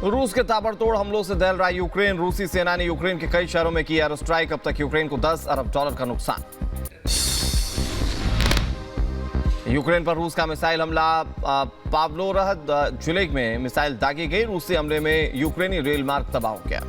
रूस के ताबड़तोड़ हमलों से दहल रहा यूक्रेन। रूसी सेना ने यूक्रेन के कई शहरों में की एयर स्ट्राइक। अब तक यूक्रेन को $10 अरब का नुकसान। यूक्रेन पर रूस का मिसाइल हमला। पावलोरहद जिले में मिसाइल दागी गई। रूसी हमले में यूक्रेनी रेल मार्ग तबाह हो गया।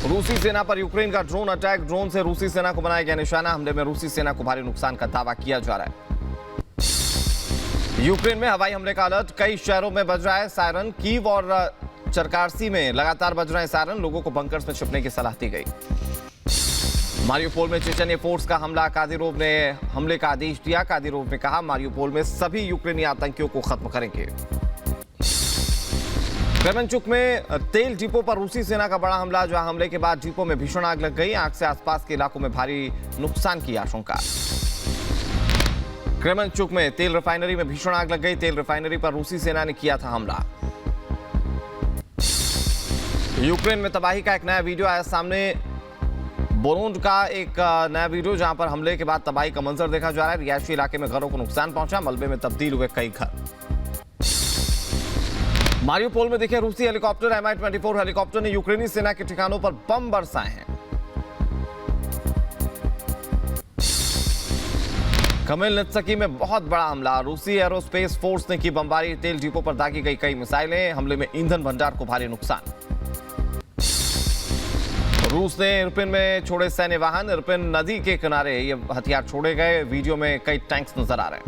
रूसी सेना पर यूक्रेन का ड्रोन अटैक। ड्रोन से रूसी सेना को बनाया गया निशाना। हमले में रूसी सेना को भारी नुकसान का दावा किया जा रहा है। यूक्रेन में हवाई हमले का अलर्ट। कई शहरों में बज रहा है सायरन। कीव और चरकार्सी में लगातार बज रहे हैं सायरन। लोगों को बंकर्स में छुपने की सलाह दी गई। मारियोपोल में चेचन्य फोर्स का हमला। कादिरोव ने हमले का आदेश दिया। कादिरोव ने कहा मारियोपोल में सभी यूक्रेनी आतंकियों को खत्म करेंगे। क्रेमेंचुक में तेल डिपो पर रूसी सेना का बड़ा हमला। जहां हमले के बाद डिपो में भीषण आग लग गई। आग से आसपास के इलाकों में भारी नुकसान की आशंका। क्रेमेंचुक में तेल रिफाइनरी में भीषण आग लग गई। तेल रिफाइनरी पर रूसी सेना ने किया था हमला। यूक्रेन में तबाही का एक नया वीडियो आया सामने। बोरोंड का एक नया वीडियो जहां पर हमले के बाद तबाही का मंजर देखा जा रहा है। रिहायशी इलाके में घरों को नुकसान पहुंचा। मलबे में तब्दील हुए कई घर। मारियोपोल में दिखे रूसी हेलीकॉप्टर। Mi-24 हेलीकॉप्टर ने यूक्रेनी सेना के ठिकानों पर बम बरसाए हैं। खमेलनित्स्की में बहुत बड़ा हमला। रूसी एरोस्पेस फोर्स ने की बमबारी। तेल डिपो पर दागी गई कई मिसाइलें। हमले में ईंधन भंडार को भारी नुकसान। रूस ने इरपिन में छोड़े सैन्य वाहन। इरपिन नदी के किनारे ये हथियार छोड़े गए। वीडियो में कई टैंक्स नजर आ रहे हैं।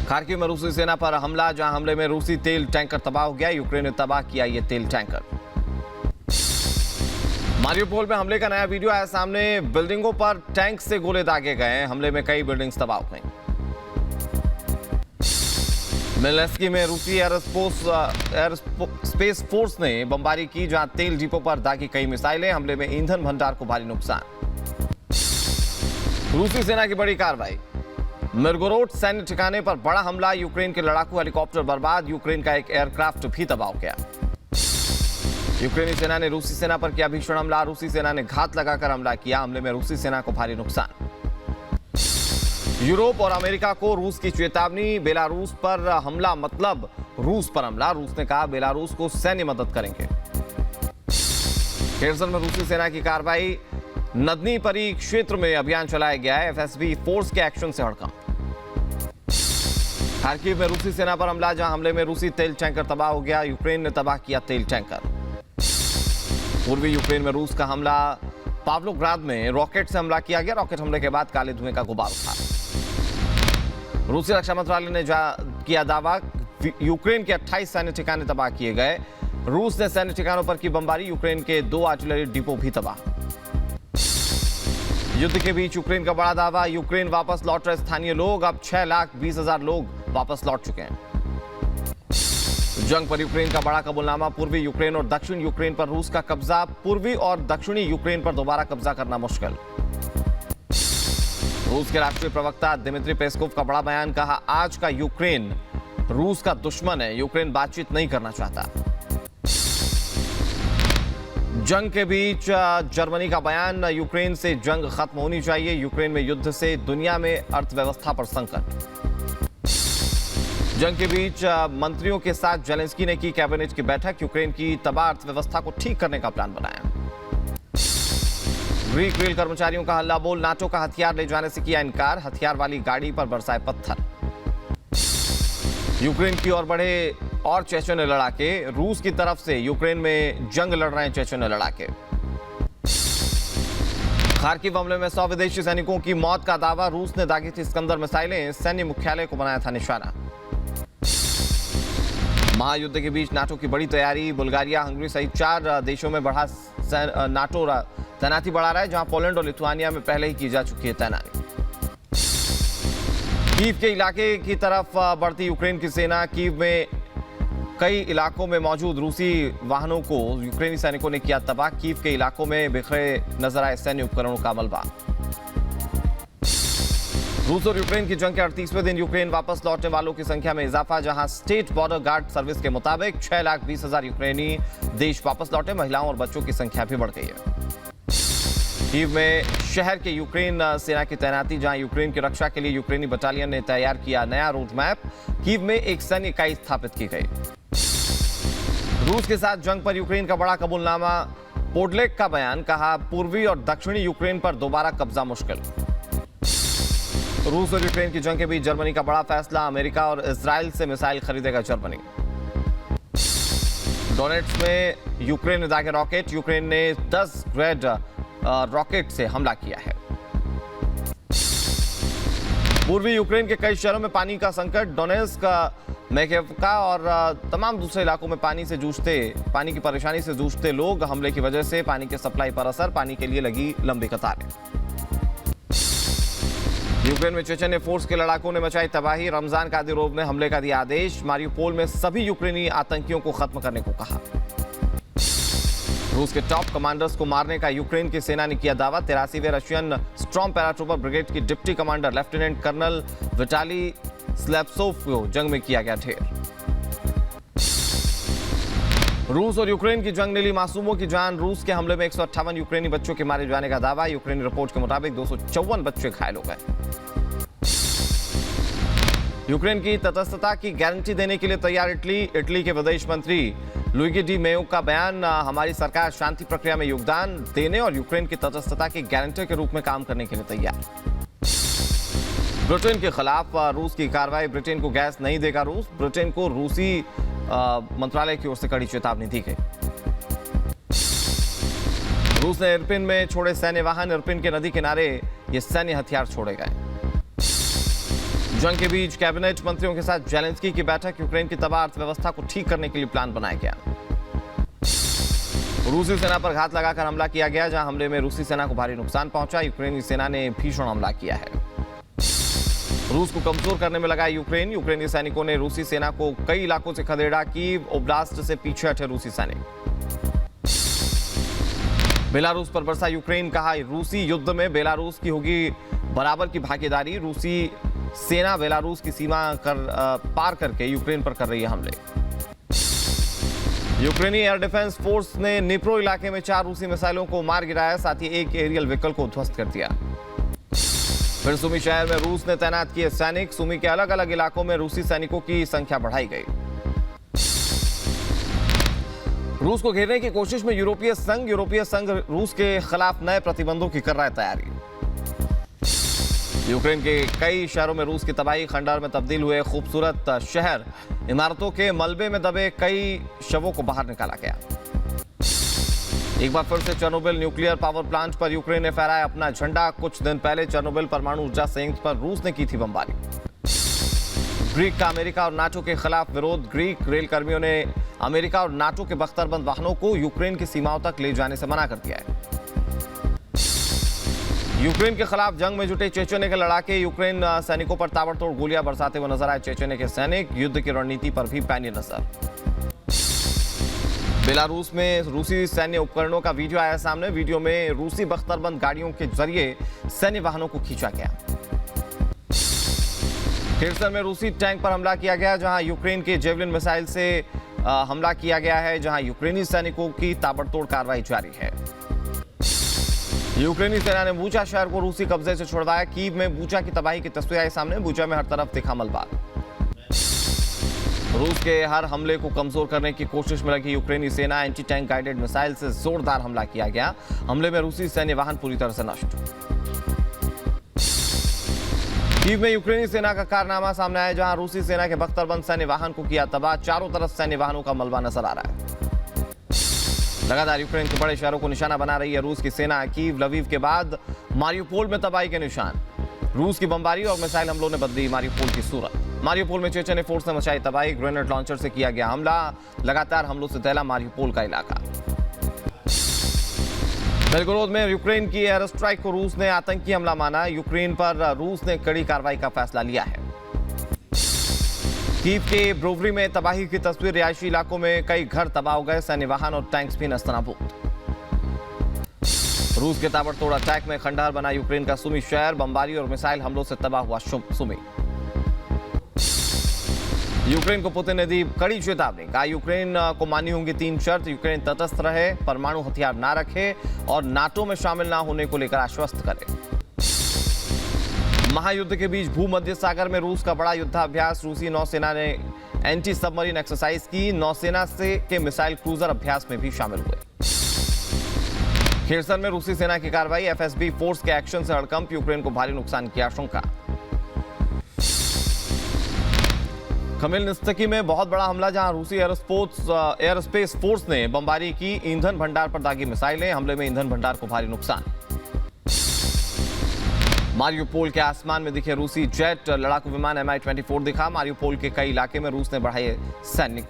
खार्किव में रूसी सेना पर हमला। जहां हमले में रूसी तेल टैंकर तबाह हो गया। यूक्रेन ने तबाह किया ये तेल टैंकर। मारियोपोल में हमले का नया वीडियो आया सामने। बिल्डिंगों पर टैंक से गोले दागे गए। हमले में कई बिल्डिंग्स तबाह हो गई। मिलेस्की में रूसी एयरस्पेस फोर्स ने बमबारी की। जहां तेल डिपो पर दागी कई मिसाइलें। हमले में ईंधन भंडार को भारी नुकसान। रूसी सेना की बड़ी कार्रवाई। मिर्गोरोड सैन्य ठिकाने पर बड़ा हमला। यूक्रेन के लड़ाकू हेलीकॉप्टर बर्बाद। यूक्रेन का एक एयरक्राफ्ट भी तबाह हो गया। यूक्रेनी सेना ने रूसी सेना पर किया भीषण हमला। रूसी सेना ने घात लगाकर हमला किया। हमले में रूसी सेना को भारी नुकसान। यूरोप और अमेरिका को रूस की चेतावनी। बेलारूस पर हमला मतलब रूस पर हमला। रूस ने कहा बेलारूस को सैन्य मदद करेंगे। खेर्सन में रूसी सेना की कार्रवाई। नदनी परी क्षेत्र में अभियान चलाया गया है। एफएसबी फोर्स के एक्शन से हड़कंप। खार्किव में रूसी सेना पर हमला। जहां हमले में रूसी तेल टैंकर तबाह हो गया। यूक्रेन ने तबाह किया तेल टैंकर। पूर्वी यूक्रेन में रूस का हमला। पावलोग्राद में रॉकेट से हमला किया गया। रॉकेट हमले के बाद काले धुएं का गुबार उठा। रूसी रक्षा मंत्रालय ने किया दावा यूक्रेन के 28 सैन्य ठिकाने तबाह किए गए। रूस ने सैन्य ठिकानों पर की बमबारी। यूक्रेन के 2 आर्टिलरी डिपो भी तबाह। युद्ध के बीच यूक्रेन का बड़ा दावा। यूक्रेन वापस लौट रहे स्थानीय लोग। अब 6,20,000 लोग वापस लौट चुके हैं। जंग पर यूक्रेन का बड़ा कबूलनामा। पूर्वी यूक्रेन और दक्षिण यूक्रेन पर रूस का कब्जा। पूर्वी और दक्षिणी यूक्रेन पर दोबारा कब्जा करना मुश्किल। रूस के राष्ट्रीय प्रवक्ता दिमित्री पेस्कोव का बड़ा बयान। कहा आज का यूक्रेन रूस का दुश्मन है। यूक्रेन बातचीत नहीं करना चाहता। जंग के बीच जर्मनी का बयान। यूक्रेन से जंग खत्म होनी चाहिए। यूक्रेन में युद्ध से दुनिया में अर्थव्यवस्था पर संकट। जंग के बीच मंत्रियों के साथ जेलेंस्की ने की कैबिनेट की बैठक। यूक्रेन की तबाह अर्थव्यवस्था को ठीक करने का प्लान बनाया। ग्रीक रेल कर्मचारियों का हल्ला बोल। नाटो का हथियार ले जाने से किया इनकार। हथियार वाली गाड़ी पर बरसाए पत्थर। यूक्रेन की ओर बढ़े और चेचन्य लड़ाके। रूस की तरफ से यूक्रेन में जंग लड़ रहे हैं चेचन्य लड़ाके। खार्किव हमले में 100 विदेशी सैनिकों की मौत का दावा। रूस ने दागी थी इस्कंदर मिसाइलें। सैन्य मुख्यालय को बनाया था निशाना। महायुद्ध के बीच नाटो की बड़ी तैयारी। बुल्गारिया हंगरी सहित 4 देशों में बढ़ा नाटो तैनाती बढ़ा रहा है। जहां पोलैंड और लिथुआनिया में पहले ही की जा चुकी है तैनाती। कीव के इलाके की तरफ बढ़ती यूक्रेन की सेना। कीव में कई इलाकों में मौजूद रूसी वाहनों को यूक्रेनी सैनिकों ने किया तबाह। कीव के इलाकों में बिखरे नजर आए सैन्य उपकरणों का मलबा। रूस और यूक्रेन की जंग के 38वें दिन यूक्रेन वापस लौटने वालों की संख्या में इजाफा। जहां स्टेट बॉर्डर गार्ड सर्विस के मुताबिक 6,20,000 यूक्रेनी देश वापस लौटे। महिलाओं और बच्चों की संख्या भी बढ़ गई है। कीव में शहर के यूक्रेन सेना की तैनाती, जहां यूक्रेन की रक्षा के लिए यूक्रेनी बटालियन ने तैयार किया नया रोड मैप। कीव में एक सैन्य इकाई स्थापित की गई। रूस के साथ जंग पर यूक्रेन का बड़ा कबूलनामा। पोडलेक का बयान, कहा पूर्वी और दक्षिणी यूक्रेन पर दोबारा कब्जा मुश्किल। रूस और यूक्रेन की जंग के बीच जर्मनी का बड़ा फैसला, अमेरिका और इजराइल से मिसाइल खरीदेगा जर्मनी। डोनेट्स में यूक्रेन ने दागे रॉकेट, यूक्रेन ने 10 ग्रेड रॉकेट से हमला किया है। पूर्वी यूक्रेन के कई शहरों में पानी का संकट, डोनेट्स्क, मैकेवका और तमाम दूसरे इलाकों में पानी की परेशानी से जूझते लोग। हमले की वजह से पानी के सप्लाई पर असर, पानी के लिए लगी लंबी कतारें। यूक्रेन में चेचन्य फोर्स के लड़ाकों ने मचाई तबाही, रमजान कादिरोव ने हमले का दिया आदेश। मारियुपोल में सभी यूक्रेनी आतंकियों को खत्म करने को कहा। रूस के टॉप कमांडर्स को मारने का यूक्रेन की सेना ने किया दावा। 83वें रशियन स्ट्रॉम पैराट्रूपर ब्रिगेड की deputy commander lieutenant colonel Vitaly Slepsov को जंग में किया गया ढेर। रूस और यूक्रेन की जंग ने ली मासूमों की जान, रूस के हमले में 158 यूक्रेनी बच्चों के मारे जाने का दावा। यूक्रेनी रिपोर्ट के मुताबिक 254 बच्चे घायल हो गए। यूक्रेन की तटस्थता की गारंटी देने के लिए तैयार इटली के विदेश मंत्री लुइगी डी मेयो का बयान, हमारी सरकार शांति प्रक्रिया में योगदान देने और यूक्रेन की तटस्थता की गारंटी के रूप में काम करने के लिए तैयार। ब्रिटेन के खिलाफ रूस की कार्रवाई, ब्रिटेन को गैस नहीं देगा रूस, ब्रिटेन को रूसी मंत्रालय की ओर से कड़ी चेतावनी दी गई। रूस ने इरपिन में छोड़े सैन्य वाहन, इरपिन के नदी किनारे ये सैन्य हथियार छोड़े गए। जंग के बीच कैबिनेट मंत्रियों के साथ जेलेंस्की की बैठक, यूक्रेन की तबाह अर्थव्यवस्था को ठीक करने के लिए प्लान बनाया गया। रूसी सेना पर घात लगाकर हमला किया गया, जहां हमले में रूसी सेना को भारी नुकसान पहुंचा। यूक्रेनी सेना ने भीषण हमला किया है। रूस को कमजोर करने में लगा यूक्रेन, यूक्रेनी सैनिकों ने रूसी सेना को कई इलाकों से खदेड़ा। कीव ओब्लास्ट से पीछे हटे रूसी सैनिक। बेलारूस पर बरसा यूक्रेन, कहा रूसी युद्ध में बेलारूस की होगी बराबर की भागीदारी। रूसी सेना बेलारूस की सीमा पार करके यूक्रेन पर कर रही है हमले। यूक्रेनी एयर डिफेंस फोर्स ने निप्रो इलाके में 4 रूसी मिसाइलों को मार गिराया, साथ ही एक एरियल व्हीकल को ध्वस्त कर दिया। फिर सुमी शहर में रूस ने तैनात किए सैनिक, सुमी के अलग अलग इलाकों में रूसी सैनिकों की संख्या बढ़ाई गई। रूस को घेरने की कोशिश में यूरोपीय संघ रूस के खिलाफ नए प्रतिबंधों की कर रहा है तैयारी। यूक्रेन के कई शहरों में रूस की तबाही, खंडहर में तब्दील हुए खूबसूरत शहर, इमारतों के मलबे में दबे कई शवों को बाहर निकाला गया। एक बार फिर से चेर्नोबिल न्यूक्लियर पावर प्लांट पर यूक्रेन ने फहराया अपना झंडा। कुछ दिन पहले चेर्नोबिल परमाणु ऊर्जा संयंत्र पर रूस ने की थी बमबारी। ग्रीक का अमेरिका और नाटो के खिलाफ विरोध, ग्रीक रेल कर्मियों ने अमेरिका और नाटो के बख्तरबंद वाहनों को यूक्रेन की सीमाओं तक ले जाने से मना कर दिया है। यूक्रेन के खिलाफ जंग में जुटे चेचन्य के लड़ाके, यूक्रेन सैनिकों पर ताबड़तोड़ गोलियां बरसाते हुए नजर आए चेचन्य के सैनिक। युद्ध की रणनीति पर भी पैनी नजर। बेलारूस में रूसी सैन्य उपकरणों का वीडियो आया सामने। वीडियो में रूसी बख्तरबंद गाड़ियों के जरिए सैन्य वाहनों को खींचा गया। खिर्सन में रूसी टैंक पर हमला किया गया, जहां यूक्रेन के जेवलिन मिसाइल से हमला किया गया है, जहां यूक्रेनी सैनिकों की ताबड़तोड़ कार्रवाई जारी है। यूक्रेनी सेना ने बूचा शहर को रूसी कब्जे से छुड़वाया। कीव में बूचा की तबाही की तस्वीर आई सामने। बूचा में हर तरफ दिखा मलबा। रूस के हर हमले को कमजोर करने की कोशिश में लगी यूक्रेनी सेना, एंटी टैंक गाइडेड मिसाइल से जोरदार हमला किया गया। हमले में रूसी सैन्य वाहन पूरी तरह से नष्ट। कीव में यूक्रेनी सेना का कारनामा सामने आया, जहां रूसी सेना के बख्तरबंद सैन्य वाहन को किया तबाह। चारों तरफ सैन्य वाहनों का मलबा नजर आ रहा है। लगातार यूक्रेन के बड़े शहरों को निशाना बना रही है रूस की सेना। कीव, लवीव के बाद मारियुपोल में तबाही के निशान। रूस की बमबारी और मिसाइल हमलों ने बदली मारियुपोल की सूरत। मारियुपोल में चेचन्य फोर्स ने मचाई तबाही, ग्रेनेड लॉन्चर से किया गया हमला। लगातार हमलों से दहला मारियुपोल का इलाका। बेलगोरोद में यूक्रेन की एयर स्ट्राइक को रूस ने आतंकी हमला माना। यूक्रेन पर रूस ने कड़ी कार्रवाई का फैसला लिया है। कीव के ब्रोवरी में तबाही की तस्वीर, रिहायशी इलाकों में कई घर तबाह हो गए, सैन्य वाहन और टैंक्स भी नस्तनाबूद। रूस के ताबड़तोड़ अटैक में खंडहर बना यूक्रेन का सुमी शहर, बमबारी और मिसाइल हमलों से तबाह हुआ सुमी। यूक्रेन को पुतिन ने दी कड़ी चेतावनी, कहा यूक्रेन को माननी होंगी 3 शर्त। यूक्रेन तटस्थ रहे, परमाणु हथियार ना रखे और नाटो में शामिल ना होने को लेकर आश्वस्त करे। महायुद्ध के बीच भूमध्य सागर में रूस का बड़ा युद्धाभ्यास, रूसी नौसेना ने एंटी सबमरीन एक्सरसाइज की, नौसेना से के मिसाइल क्रूजर अभ्यास में भी शामिल हुए। खेरसन में रूसी सेना की कार्रवाई, एफएसबी फोर्स के एक्शन से हड़कंप, यूक्रेन को भारी नुकसान की आशंका। खमेलनित्स्की में बहुत बड़ा हमला, जहां रूसी एयरस्पेस फोर्स ने बमबारी की, ईंधन भंडार पर दागी मिसाइलें, हमले में ईंधन भंडार को भारी नुकसान। मारियोपोल के आसमान में दिखे रूसी जेट, लड़ाकू विमान Mi-24 दिखा, मारियोपोल के कई इलाके में रूस ने बढ़ाए सैनिक।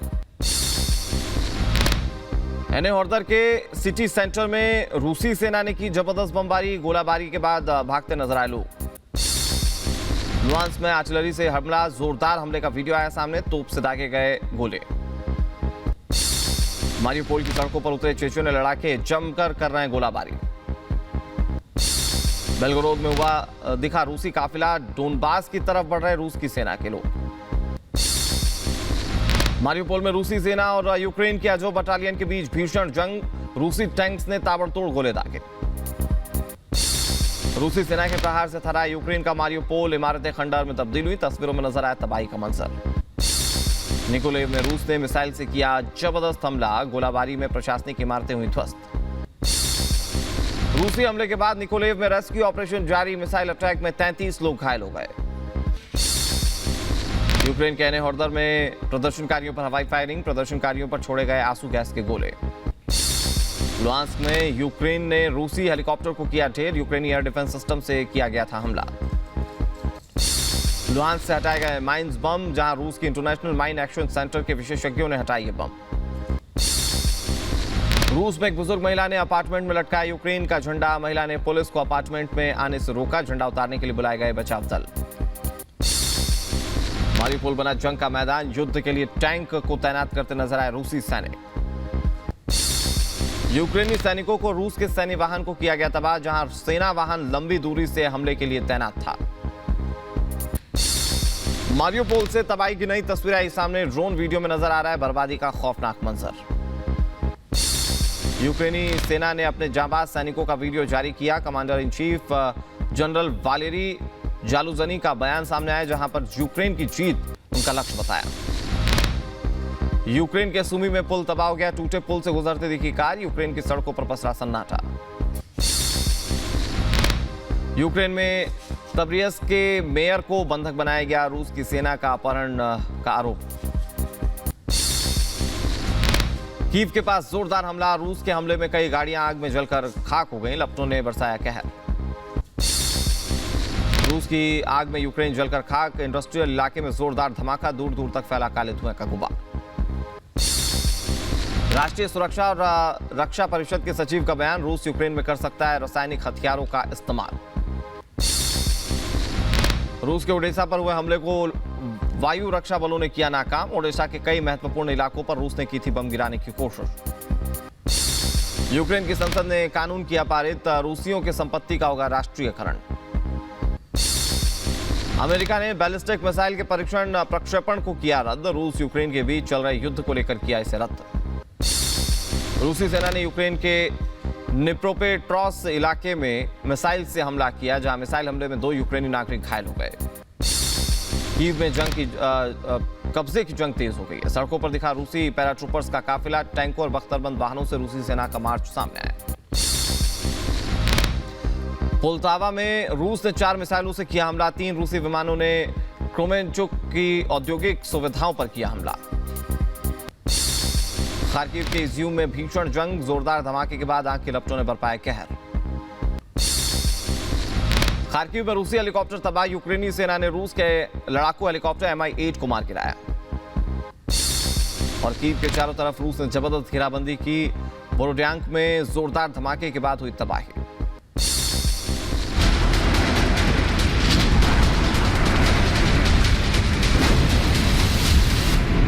एनेहोर्दर के सिटी सेंटर में रूसी सेना ने की जबरदस्त बमबारी, गोलाबारी के बाद भागते नजर आए लोग। लुहांस्क में आर्टिलरी से हमला, जोरदार हमले का वीडियो आया सामने, तोप से दागे गए गोले। मारियोपोल की सड़कों पर उतरे चेचों ने लड़ाके जमकर कर रहे हैं गोलाबारी। बेलगोरोद में हुआ दिखा रूसी काफिला, डोनबास की तरफ बढ़ रहे रूस की सेना के लोग। मारियोपोल में रूसी सेना और यूक्रेन की अजो बटालियन के बीच भीषण जंग, रूसी टैंक्स ने ताबड़तोड़ गोले दागे। रूसी सेना के प्रहार से थरा यूक्रेन का मारियोपोल, इमारतें खंडहर में तब्दील हुई, तस्वीरों में नजर आया तबाही का मंजर। निकोलेव में रूस ने मिसाइल से किया जबरदस्त हमला, गोलाबारी में प्रशासनिक इमारतें हुई ध्वस्त। रूसी हमले के बाद निकोलेव में रेस्क्यू ऑपरेशन जारी, मिसाइल अटैक में 33 लोग घायल हो गए। यूक्रेन के एनेहोर्दर में प्रदर्शनकारियों पर हवाई फायरिंग, प्रदर्शनकारियों पर छोड़े गए आंसू गैस के गोले। लुहांस्क में यूक्रेन ने रूसी हेलीकॉप्टर को किया ढेर, यूक्रेनी एयर डिफेंस सिस्टम से किया गया था हमला। लुहांस्क से हटाए गए माइंस बम, जहां रूस के इंटरनेशनल माइन एक्शन सेंटर के विशेषज्ञों ने हटाई ये बम। रूस में एक बुजुर्ग महिला ने अपार्टमेंट में लटकाया यूक्रेन का झंडा, महिला ने पुलिस को अपार्टमेंट में आने से रोका, झंडा उतारने के लिए बुलाए गए बचाव दल। मारियोपोल बना जंग का मैदान, युद्ध के लिए टैंक को तैनात करते नजर आए रूसी सैनिक। यूक्रेनी सैनिकों को रूस के सैन्य वाहन को किया गया तबाह, जहां सेना वाहन लंबी दूरी से हमले के लिए तैनात था। मारियोपोल से तबाही की नई तस्वीर आई सामने, ड्रोन वीडियो में नजर आ रहा है बर्बादी का खौफनाक मंजर। यूक्रेनी सेना ने अपने जांबाज सैनिकों का वीडियो जारी किया, commander in chief general Valery जालुजनी का बयान सामने आया, जहां पर यूक्रेन की जीत उनका लक्ष्य बताया। यूक्रेन के सुमी में पुल तबाह हो गया, टूटे पुल से गुजरते दिखी कार, यूक्रेन की सड़कों पर पसरा सन्नाटा। यूक्रेन में तब्रियस्क के मेयर को बंधक बनाया गया, रूस की सेना का अपहरण का आरोप। कीव के पास जोरदार हमला, रूस के हमले में कई गाड़ियां आग में जलकर खाक हो गईं, लपटों ने बरसाया कहर। रूस की आग में यूक्रेन जलकर खाक, इंडस्ट्रियल इलाके में जोरदार धमाका, दूर दूर तक फैला काले धुएं का गुबार। राष्ट्रीय सुरक्षा और रक्षा परिषद के सचिव का बयान, रूस यूक्रेन में कर सकता है रासायनिक हथियारों का इस्तेमाल। रूस के ओडेसा पर हुए हमले को वायु रक्षा बलों ने किया नाकाम, ओडेसा के कई महत्वपूर्ण इलाकों पर रूस ने की थी बम गिराने की कोशिश। यूक्रेन की संसद ने कानून किया पारित, रूसियों की संपत्ति का होगा राष्ट्रीयकरण। अमेरिका ने बैलिस्टिक मिसाइल के प्रक्षेपण को किया रद्द, रूस यूक्रेन के बीच चल रहे युद्ध को लेकर किया इसे रद्द। रूसी सेना ने यूक्रेन के निप्रोपेट्रॉस इलाके में मिसाइल से हमला किया, जहां मिसाइल हमले में 2 यूक्रेनी नागरिक घायल हो गए। कीव में जंग की कब्जे की जंग तेज हो गई है, सड़कों पर दिखा रूसी पैराट्रूपर्स का काफिला, टैंकों और बख्तरबंद वाहनों से रूसी सेना का मार्च सामने आया। पोल्टावा में रूस ने 4 मिसाइलों से किया हमला, 3 रूसी विमानों ने क्रोमेंचुक की औद्योगिक सुविधाओं पर किया हमला। खार्किव के इज्यूम में भीषण जंग, जोरदार धमाके के बाद आग की लपटों ने बरपाया कहर। खार्किव में रूसी हेलीकॉप्टर तबाह, यूक्रेनी सेना ने रूस के लड़ाकू हेलीकॉप्टर Mi-8 को मार गिराया। और कीव के चारों तरफ रूस ने जबरदस्त घेराबंदी की, बोरोड्यांक में जोरदार धमाके के बाद हुई तबाही।